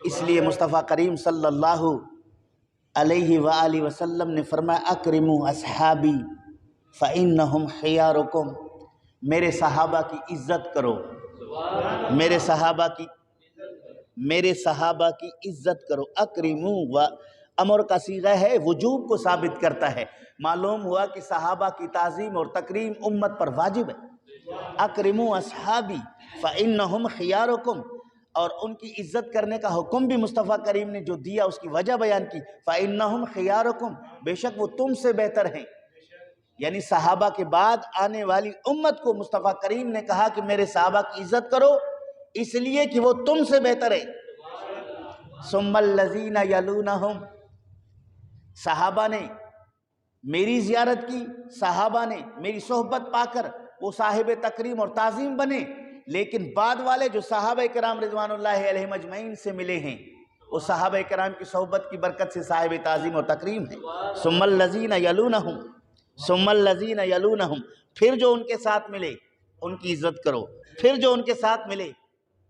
اس لیے مصطفیٰ کریم صلی اللہ علیہ وآلہ وسلم نے فرمایا اکرموا اصحابی فإنہم خیارکم، میرے صحابہ کی عزت کرو، میرے صحابہ کی عزت کرو۔ اکرموا امر کا صیغہ ہے، وجوب کو ثابت کرتا ہے۔ معلوم ہوا کہ صحابہ کی تعظیم اور تکریم امت پر واجب ہے۔ اکرموا اصحابی فإنہم خیارکم، اور ان کی عزت کرنے کا حکم بھی مصطفیٰ کریم نے جو دیا اس کی وجہ بیان کی، فإنہم خیارکم، بے شک وہ تم سے بہتر ہیں۔ یعنی صحابہ کے بعد آنے والی امت کو مصطفیٰ کریم نے کہا کہ میرے صحابہ کی عزت کرو، اس لیے کہ وہ تم سے بہتر ہے۔ ثم الذین یلونہم، صحابہ نے میری زیارت کی، صحابہ نے میری صحبت پا کر وہ صاحب تکریم اور تعظیم بنے، لیکن بعد والے جو صحابہ کرام رضوان اللہ علیہم اجمعین سے ملے ہیں وہ صحابہ کرام کی صحبت کی برکت سے صاحب تعظیم اور تکریم ہیں۔ ثم الذین یلونہم، ثم الذین یلونہم، پھر جو ان کے ساتھ ملے ان کی عزت کرو، پھر جو ان کے ساتھ ملے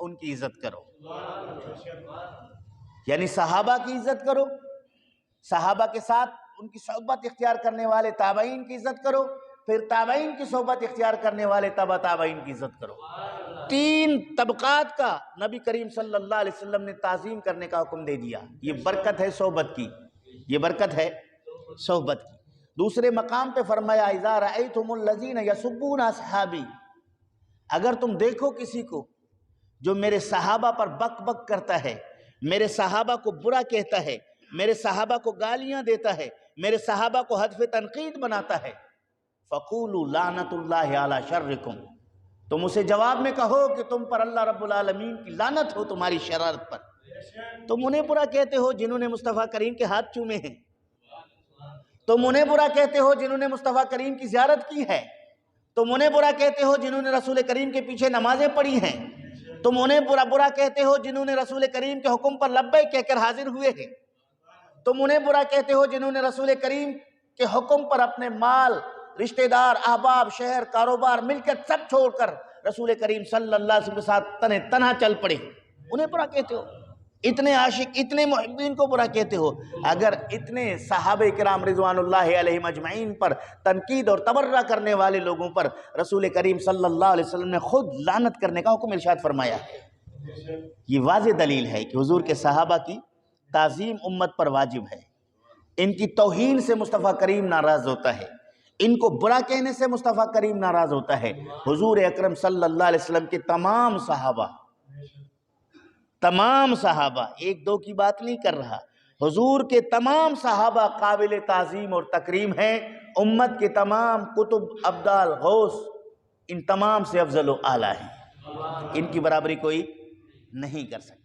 ان کی عزت کرو۔ یعنی صحابہ کی عزت کرو، صحابہ کے ساتھ ان کی صحبت اختیار کرنے والے تابعین کی عزت کرو، پھر تابعین کی صحبت اختیار کرنے والے تبع تابعین کی عزت کرو۔ تین طبقات کا نبی کریم صلی اللہ علیہ وسلم نے تعظیم کرنے کا حکم دے دیا۔ یہ برکت ہے صحبت کی، یہ برکت ہے صحبت کی۔ دوسرے مقام پہ فرمایا اذا رأیتم الذین یسبون اصحابی، اگر تم دیکھو کسی کو جو میرے صحابہ پر بک بک کرتا ہے، میرے صحابہ کو برا کہتا ہے، میرے صحابہ کو گالیاں دیتا ہے، میرے صحابہ کو ہدف تنقید بناتا ہے، فقولوا لعنت اللہ علی شرکم، تم اسے جواب میں کہو کہ تم پر اللہ رب العالمین کی لعنت ہو تمہاری شرارت پر۔ تم انہیں برا کہتے ہو جنہوں نے مصطفیٰ کریم کے ہاتھ چومے ہیں، تم انہیں برا کہتے ہو جنہوں نے مصطفیٰ کریم کی زیارت کی ہے، تم انہیں برا کہتے ہو جنہوں نے رسول کریم کے پیچھے نمازیں پڑھی ہیں، تم انہیں برا کہتے ہو جنہوں نے رسول کریم کے حکم پر لبیک کہہ کر حاضر ہوئے ہیں، تم انہیں برا کہتے ہو جنہوں نے رسول کریم کے حکم پر اپنے مال، رشتہ دار، احباب، شہر، کاروبار، ملکت سب چھوڑ کر رسول کریم صلی اللہ علیہ وسلم کے ساتھ تنہا چل پڑے، انہیں برا کہتے ہو۔ اتنے عاشق، اتنے محبین کو برا کہتے ہو۔ اگر اتنے صحابہ کرام رضوان اللہ علیہم اجمعین پر تنقید اور تبرہ کرنے والے لوگوں پر رسول کریم صلی اللہ علیہ وسلم نے خود لعنت کرنے کا حکم ارشاد فرمایا ہے، یہ واضح دلیل ہے کہ حضور کے صحابہ کی تعظیم امت پر واجب ہے۔ ان کی توہین سے مصطفیٰ کریم ناراض ہوتا ہے، ان کو برا کہنے سے مصطفیٰ کریم ناراض ہوتا ہے۔ حضور اکرم صلی اللہ علیہ وسلم کے تمام صحابہ، ایک دو کی بات نہیں کر رہا، حضور کے تمام صحابہ قابل تعظیم اور تکریم ہیں۔ امت کے تمام کتب، ابدال، غوث ان تمام سے افضل و اعلیٰ ہیں، ان کی برابری کوئی نہیں کر سکتا۔